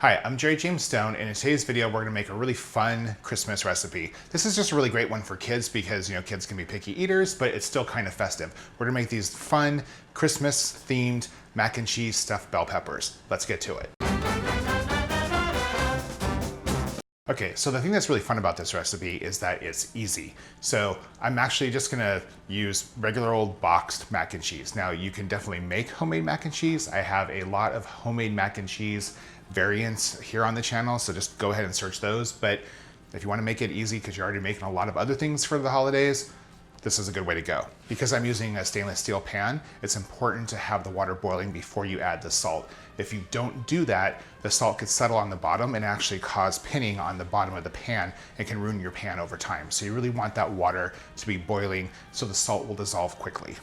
Hi, I'm Jerry James Stone, and in today's video, we're gonna make a really fun Christmas recipe. This is just a really great one for kids because, kids can be picky eaters, but it's still kind of festive. We're gonna make these fun, Christmas-themed mac and cheese stuffed bell peppers. Let's get to it. Okay, so the thing that's really fun about this recipe is that it's easy. So I'm actually just gonna use regular old boxed mac and cheese. Now you can definitely make homemade mac and cheese. I have a lot of homemade mac and cheese variants here on the channel, so just go ahead and search those. But if you wanna make it easy because you're already making a lot of other things for the holidays, this is a good way to go. Because I'm using a stainless steel pan, it's important to have the water boiling before you add the salt. If you don't do that, the salt could settle on the bottom and actually cause pinning on the bottom of the pan and can ruin your pan over time. So you really want that water to be boiling so the salt will dissolve quickly.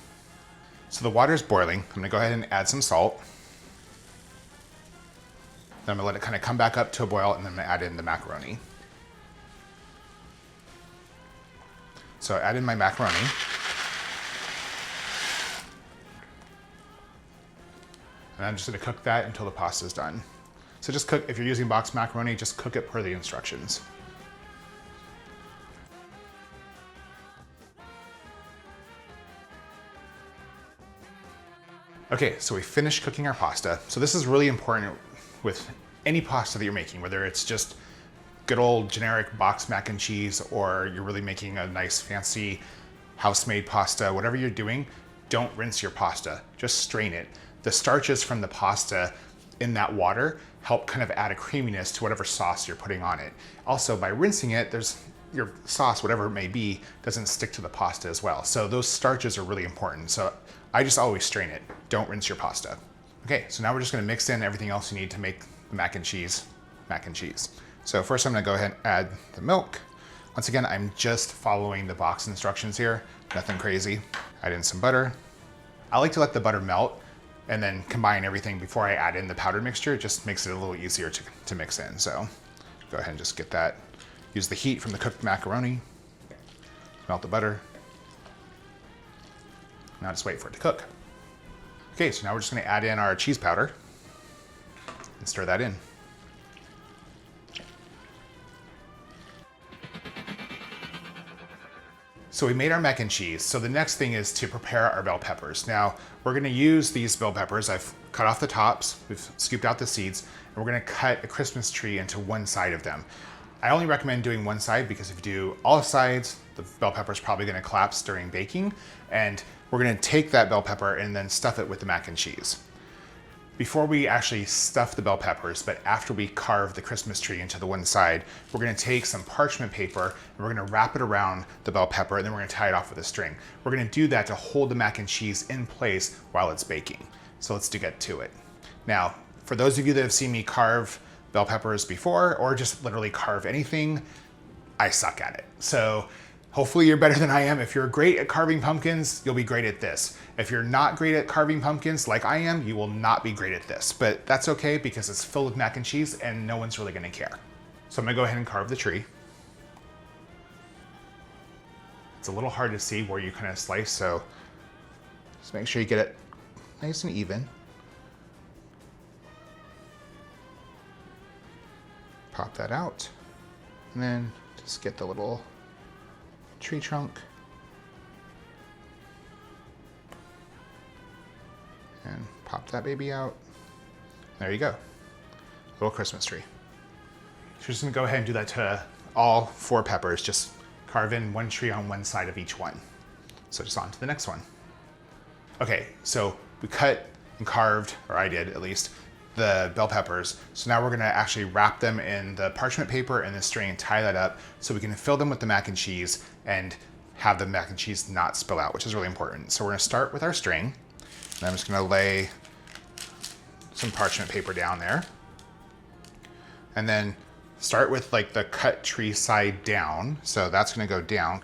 So the water is boiling. I'm gonna go ahead and add some salt. Then I'm gonna let it kind of come back up to a boil, and then I'm gonna add in the macaroni. So I add in my macaroni. And I'm just gonna cook that until the pasta is done. So just cook, if you're using boxed macaroni, just cook it per the instructions. Okay, so we finished cooking our pasta. So this is really important with any pasta that you're making, whether it's just good old generic boxed mac and cheese, or you're really making a nice fancy house-made pasta. Whatever you're doing, don't rinse your pasta, just strain it. The starches from the pasta in that water help kind of add a creaminess to whatever sauce you're putting on it. Also, by rinsing it, your sauce, whatever it may be, doesn't stick to the pasta as well. So those starches are really important. So I just always strain it. Don't rinse your pasta. Okay, so now we're just gonna mix in everything else you need to make the mac and cheese. So first I'm gonna go ahead and add the milk. Once again, I'm just following the box instructions here, nothing crazy. Add in some butter. I like to let the butter melt and then combine everything before I add in the powdered mixture. It just makes it a little easier to mix in. So go ahead and just get that. Use the heat from the cooked macaroni. Melt the butter. Now just wait for it to cook. Okay, so now we're just gonna add in our cheese powder and stir that in. So we made our mac and cheese. So the next thing is to prepare our bell peppers. Now we're gonna use these bell peppers. I've cut off the tops, we've scooped out the seeds, and we're gonna cut a Christmas tree into one side of them. I only recommend doing one side because if you do all sides, the bell pepper is probably gonna collapse during baking. And we're gonna take that bell pepper and then stuff it with the mac and cheese. Before we actually stuff the bell peppers, but after we carve the Christmas tree into the one side, we're gonna take some parchment paper and we're gonna wrap it around the bell pepper, and then we're gonna tie it off with a string. We're gonna do that to hold the mac and cheese in place while it's baking. So let's get to it. Now, for those of you that have seen me carve bell peppers before, or just literally carve anything, I suck at it. So hopefully you're better than I am. If you're great at carving pumpkins, you'll be great at this. If you're not great at carving pumpkins like I am, you will not be great at this. But that's okay because it's filled with mac and cheese and no one's really gonna care. So I'm gonna go ahead and carve the tree. It's a little hard to see where you kind of slice, so just make sure you get it nice and even. Pop that out, and then just get the little tree trunk and pop that baby out. There you go, little Christmas tree. So we're just gonna go ahead and do that to all 4 peppers. Just carve in one tree on one side of each one. So just on to the next one. Okay, so we cut and carved, or I did at least, the bell peppers. So now we're gonna actually wrap them in the parchment paper and the string and tie that up so we can fill them with the mac and cheese and have the mac and cheese not spill out, which is really important. So we're gonna start with our string. And I'm just gonna lay some parchment paper down there. And then start with like the cut tree side down. So that's gonna go down.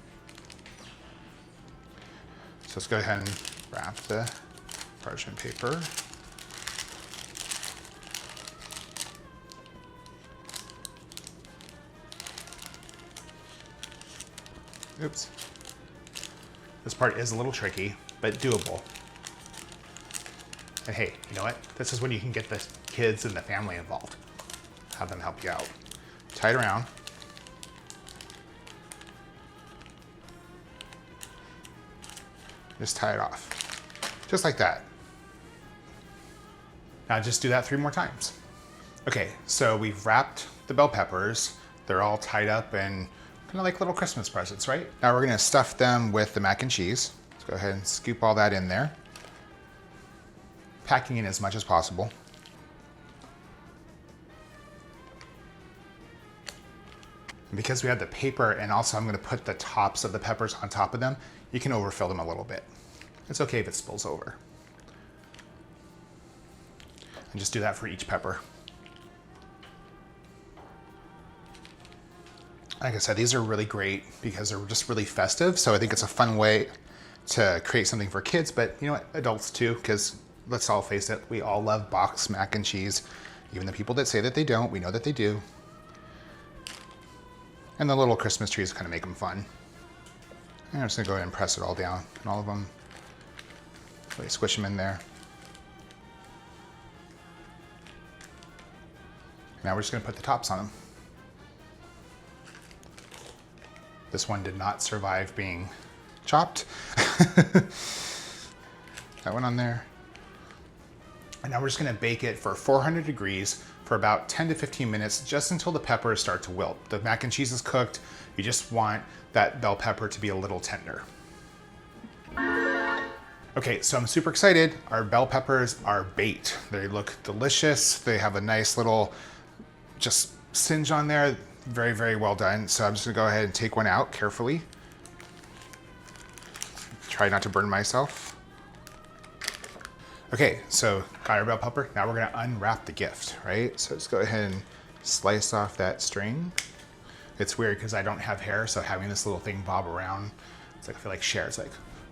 So let's go ahead and wrap the parchment paper. Oops. This part is a little tricky, but doable. And hey, you know what? This is when you can get the kids and the family involved. have them help you out. Tie it around. Just tie it off, just like that. Now just do that 3 more times. Okay, so we've wrapped the bell peppers. They're all tied up and kind of like little Christmas presents, right? Now we're gonna stuff them with the mac and cheese. Let's go ahead and scoop all that in there. Packing in as much as possible. And because we have the paper and also I'm gonna put the tops of the peppers on top of them, you can overfill them a little bit. It's okay if it spills over. And just do that for each pepper. Like I said, these are really great because they're just really festive. So I think it's a fun way to create something for kids, but you know what, adults too, because let's all face it, we all love boxed mac and cheese. Even the people that say that they don't, we know that they do. And the little Christmas trees kind of make them fun. And I'm just gonna go ahead and press it all down and all of them. Really squish them in there. Now we're just gonna put the tops on them. This one did not survive being chopped. That one on there. And now we're just gonna bake it for 400 degrees for about 10 to 15 minutes, just until the peppers start to wilt. The mac and cheese is cooked. You just want that bell pepper to be a little tender. Okay, so I'm super excited. Our bell peppers are baked. They look delicious. They have a nice little just singe on there. Very, very well done. So I'm just gonna go ahead and take one out carefully. Try not to burn myself. Okay, so got our bell pepper. Now we're gonna unwrap the gift, right? So just go ahead and slice off that string. It's weird because I don't have hair, so having this little thing bob around, it's like, I feel like Cher. It's like,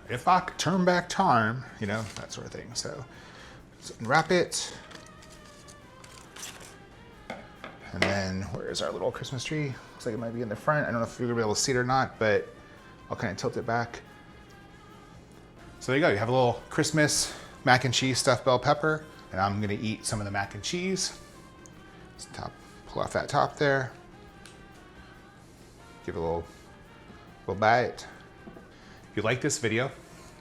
if I could turn back time, you know, that sort of thing. So unwrap it. And then where's our little Christmas tree? Looks like it might be in the front. I don't know if you're gonna be able to see it or not, but I'll kind of tilt it back. So there you go, you have a little Christmas mac and cheese stuffed bell pepper, and I'm gonna eat some of the mac and cheese. Just pull off that top there. Give it a little bite. If you like this video,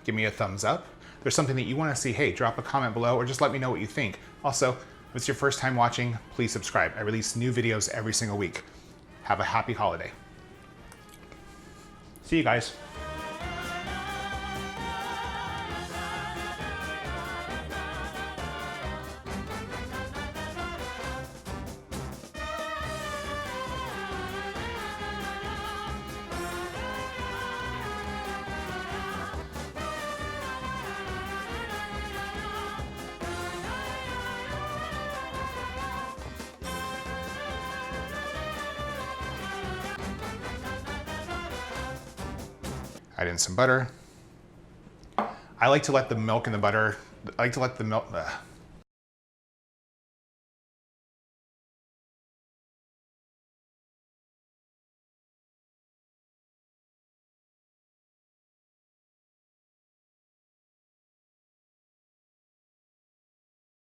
give me a thumbs up. If there's something that you wanna see, hey, drop a comment below or just let me know what you think. Also, if it's your first time watching, please subscribe. I release new videos every single week. Have a happy holiday. See you guys. Add in some butter. I like to let the milk and the butter,